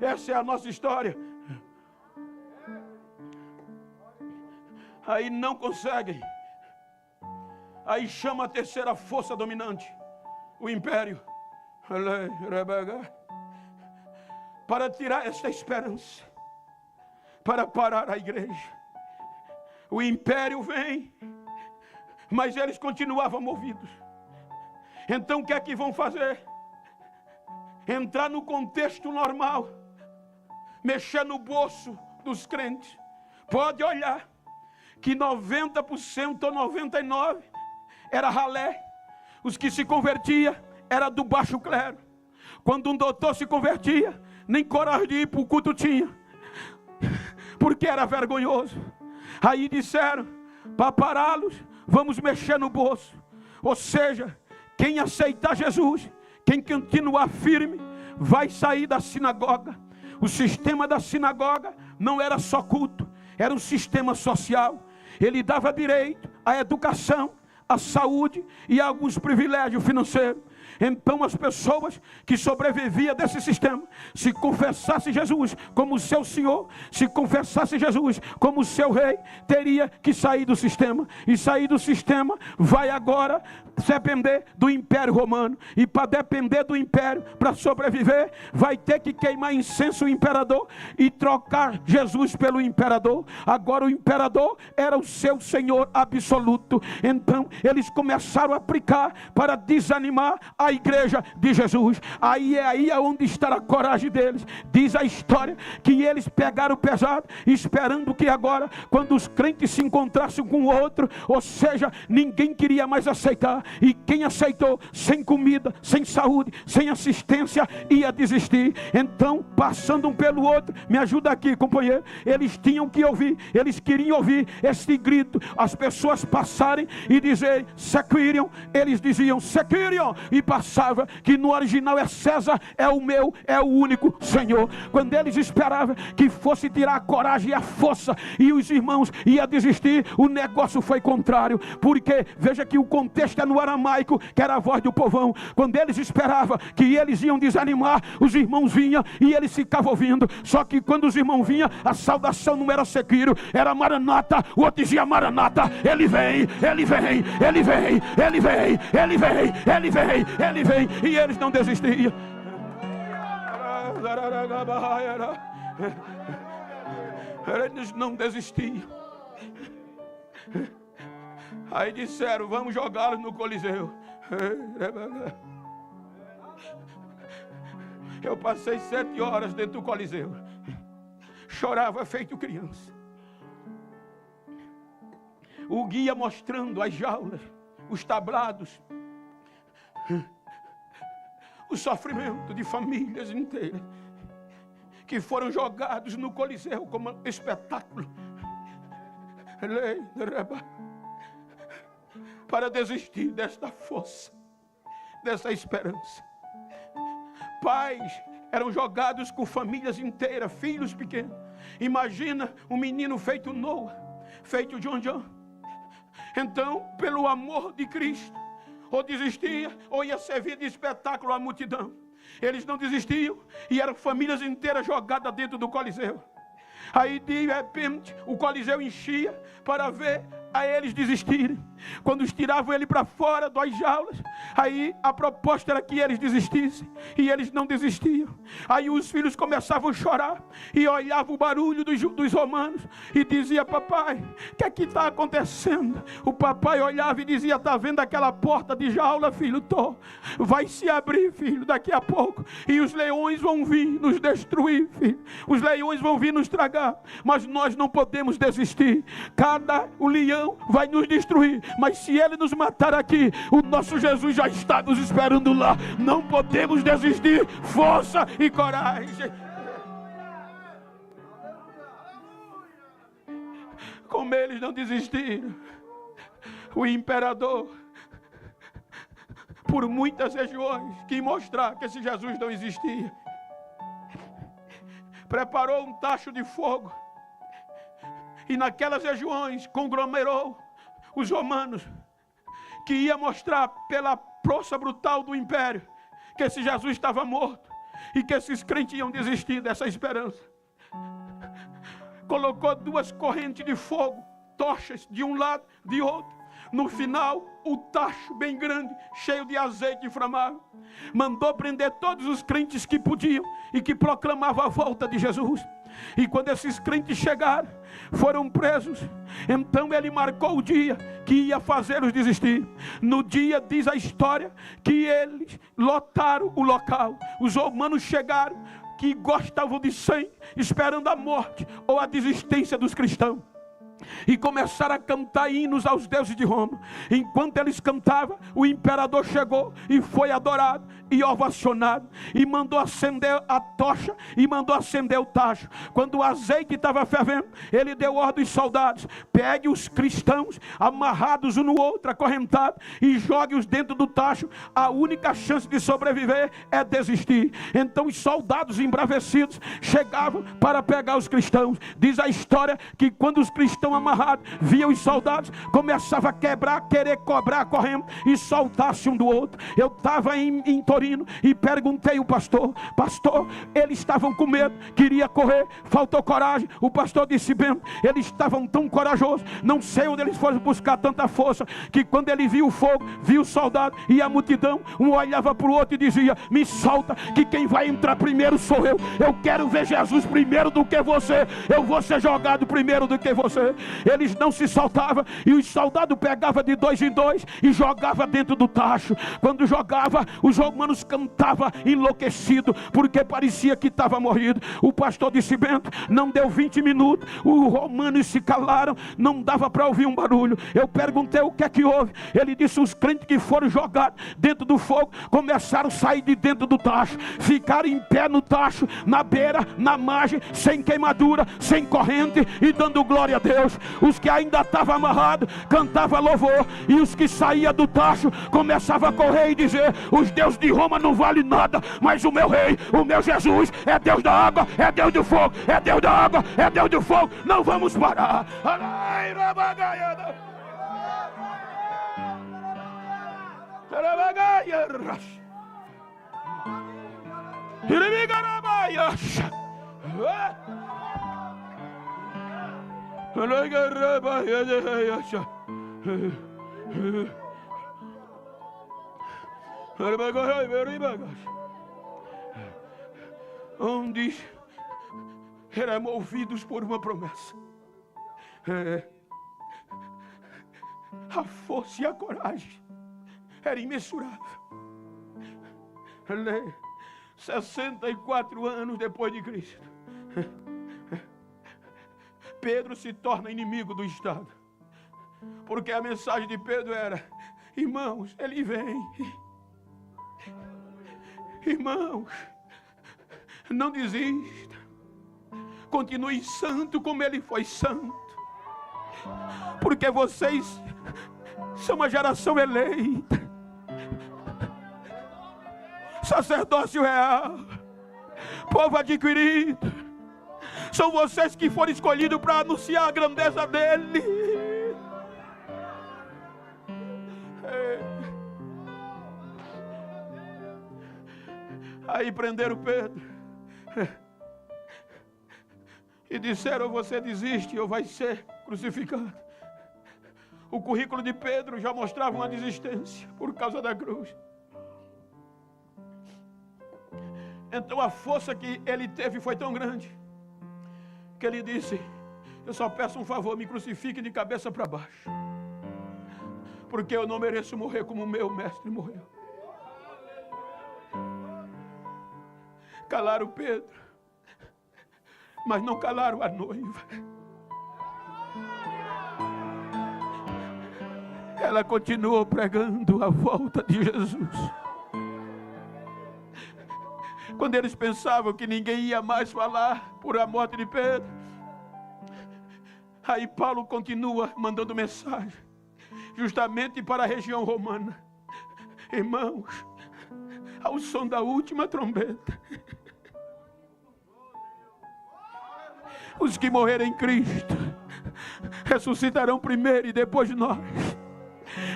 Essa é a nossa história. Aí não conseguem. Aí chama a terceira força dominante, o império, para tirar esta esperança, para parar a igreja. O império vem, mas eles continuavam movidos. Então o que é que vão fazer? Entrar no contexto normal, mexer no bolso dos crentes. Pode olhar que 90% ou 99% era ralé. Os que se convertia era do baixo clero. Quando um doutor se convertia, nem coragem de ir para o culto tinha, porque era vergonhoso. Aí disseram, para pará-los, vamos mexer no bolso. Ou seja, quem aceitar Jesus, quem continuar firme, vai sair da sinagoga. O sistema da sinagoga não era só culto, era um sistema social. Ele dava direito à educação, à saúde e a alguns privilégios financeiros. Então as pessoas que sobreviviam desse sistema, se confessasse Jesus como seu Senhor, se confessasse Jesus como seu Rei, teria que sair do sistema. E sair do sistema vai agora depender do Império Romano. E para depender do Império, para sobreviver, vai ter que queimar incenso ao imperador e trocar Jesus pelo imperador. Agora o imperador era o seu Senhor absoluto. Então eles começaram a aplicar para desanimar a igreja de Jesus. Aí é onde está a coragem deles. Diz a história que eles pegaram pesado, esperando que agora, quando os crentes se encontrassem com o outro, ou seja, ninguém queria mais aceitar. E quem aceitou, sem comida, sem saúde, sem assistência, ia desistir. Então, passando um pelo outro, me ajuda aqui, companheiro, eles tinham que ouvir, eles queriam ouvir esse grito, as pessoas passarem e dizerem Sequirion, eles diziam Sequirion, e passava que no original é César, é o meu, é o único Senhor. Quando eles esperavam que fosse tirar a coragem e a força, e os irmãos iam desistir, o negócio foi contrário, porque veja que o contexto é no aramaico, que era a voz do povão. Quando eles esperavam que eles iam desanimar, os irmãos vinham e eles ficavam ouvindo. Só que quando os irmãos vinham, a saudação não era Sequiro, era Maranata. O outro dizia Maranata, ele vem, ele vem, ele vem, ele vem, ele vem, ele vem, ele vem, e eles não desistiam. Eles não desistiam. Aí disseram, vamos jogá-los no Coliseu. Eu passei 7 horas dentro do Coliseu. Chorava feito criança. O guia mostrando as jaulas, os tablados, o sofrimento de famílias inteiras que foram jogados no Coliseu como espetáculo para desistir desta força, dessa esperança. Pais eram jogados com famílias inteiras, filhos pequenos. Imagina um menino feito Noah, feito John. Então, pelo amor de Cristo, ou desistia, ou ia servir de espetáculo à multidão. Eles não desistiam, e eram famílias inteiras jogadas dentro do Coliseu. Aí de repente o Coliseu enchia para ver a eles desistirem. Quando os tiravam ele para fora das jaulas, aí a proposta era que eles desistissem, e eles não desistiam. Aí os filhos começavam a chorar e olhavam o barulho dos romanos e dizia: papai, o que é que está acontecendo? O papai olhava e dizia: está vendo aquela porta de jaula, filho? Tô. Vai se abrir, filho, daqui a pouco, e os leões vão vir nos destruir, filho. Os leões vão vir nos tragar, mas nós não podemos desistir. O leão vai nos destruir, mas se ele nos matar aqui, o nosso Jesus já está nos esperando lá. Não podemos desistir. Força e coragem. Como eles não desistiram, o imperador, por muitas regiões, quis mostrar que esse Jesus não existia. Preparou um tacho de fogo, e naquelas regiões conglomerou os romanos, que ia mostrar pela força brutal do império que esse Jesus estava morto. e que esses crentes iam desistir dessa esperança. Colocou 2 correntes de fogo, tochas de um lado, de outro. No final, o tacho bem grande, cheio de azeite inflamável. Mandou prender todos os crentes que podiam e que proclamavam a volta de Jesus. E quando esses crentes chegaram, foram presos. Então ele marcou o dia que ia fazê-los desistir. No dia, diz a história, que eles lotaram o local. Os romanos chegaram, que gostavam de sangue, esperando a morte ou a desistência dos cristãos. E começaram a cantar hinos aos deuses de Roma. Enquanto eles cantavam, o imperador chegou e foi adorado e ovacionado, e mandou acender a tocha e mandou acender o tacho. Quando o azeite estava fervendo, ele deu ordem aos soldados: pegue os cristãos amarrados um no outro, acorrentados, e jogue-os dentro do tacho. A única chance de sobreviver é desistir. Então os soldados embravecidos chegavam para pegar os cristãos. Diz a história que quando os cristãos amarrados viam os soldados, começavam a quebrar, querer cobrar correndo e soltar-se um do outro. Eu estava em Torino e perguntei ao pastor: pastor, eles estavam com medo, queria correr, faltou coragem. O pastor disse: bem, eles estavam tão corajosos, não sei onde eles foram buscar tanta força, que quando ele viu o fogo, viu o soldado e a multidão, um olhava para o outro e dizia: me solta, que quem vai entrar primeiro sou eu. Eu quero ver Jesus primeiro do que você, eu vou ser jogado primeiro do que você. Eles não se soltavam, e os soldados pegavam de 2 em 2 e jogavam dentro do tacho. Quando jogava, os romanos cantavam enlouquecido, porque parecia que estava morrido. O pastor disse: Bento, não deu 20 minutos, os romanos se calaram, não dava para ouvir um barulho. Eu perguntei o que é que houve. Ele disse: os crentes que foram jogados dentro do fogo começaram a sair de dentro do tacho, ficaram em pé no tacho, na beira, na margem, sem queimadura, sem corrente, e dando glória a Deus. Os que ainda estavam amarrados cantavam louvor, e os que saíam do tacho começavam a correr e dizer: os deuses de Roma não valem nada, mas o meu rei, o meu Jesus, é Deus da água, é Deus do fogo, é Deus da água, é Deus do fogo. Não vamos parar. Onde eram movidos por uma promessa, a força e a coragem era imensurável. 64 anos depois de Cristo, Pedro se torna inimigo do Estado, porque a mensagem de Pedro era: irmãos, ele vem. Irmãos, não desista, continue santo como ele foi santo, porque vocês são uma geração eleita, sacerdócio real, povo adquirido. São vocês que foram escolhidos para anunciar a grandeza dele. Aí prenderam Pedro e disseram: você desiste ou vai ser crucificado. O currículo de Pedro já mostrava uma desistência por causa da cruz. Então a força que ele teve foi tão grande que ele disse: eu só peço um favor, me crucifique de cabeça para baixo, porque eu não mereço morrer como o meu mestre morreu. Calaram Pedro, mas não calaram a noiva. Ela continuou pregando a volta de Jesus. Quando eles pensavam que ninguém ia mais falar por a morte de Pedro, aí Paulo continua mandando mensagem, justamente para a região romana: irmãos, ao som da última trombeta, os que morreram em Cristo ressuscitarão primeiro, e depois nós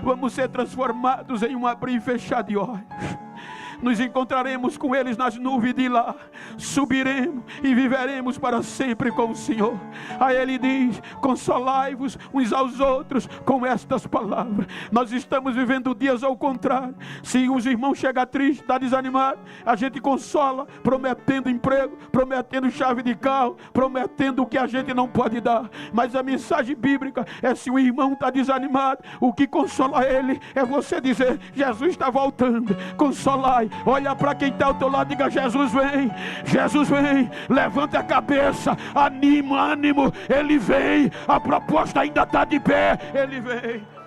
vamos ser transformados em um abrir e fechar de olhos. nos encontraremos com eles nas nuvens de lá, subiremos e viveremos para sempre com o Senhor. Aí ele diz: consolai-vos uns aos outros com estas palavras. Nós estamos vivendo dias ao contrário. Se os irmãos chegam tristes, está desanimado, a gente consola, prometendo emprego, prometendo chave de carro, prometendo o que a gente não pode dar. Mas a mensagem bíblica é: se o irmão está desanimado, o que consola ele é você dizer: Jesus está voltando. Consolai, olha para quem está ao teu lado, diga: Jesus vem, Jesus vem. Levanta a cabeça, anima, ânimo, ele vem. A proposta ainda está de pé, ele vem.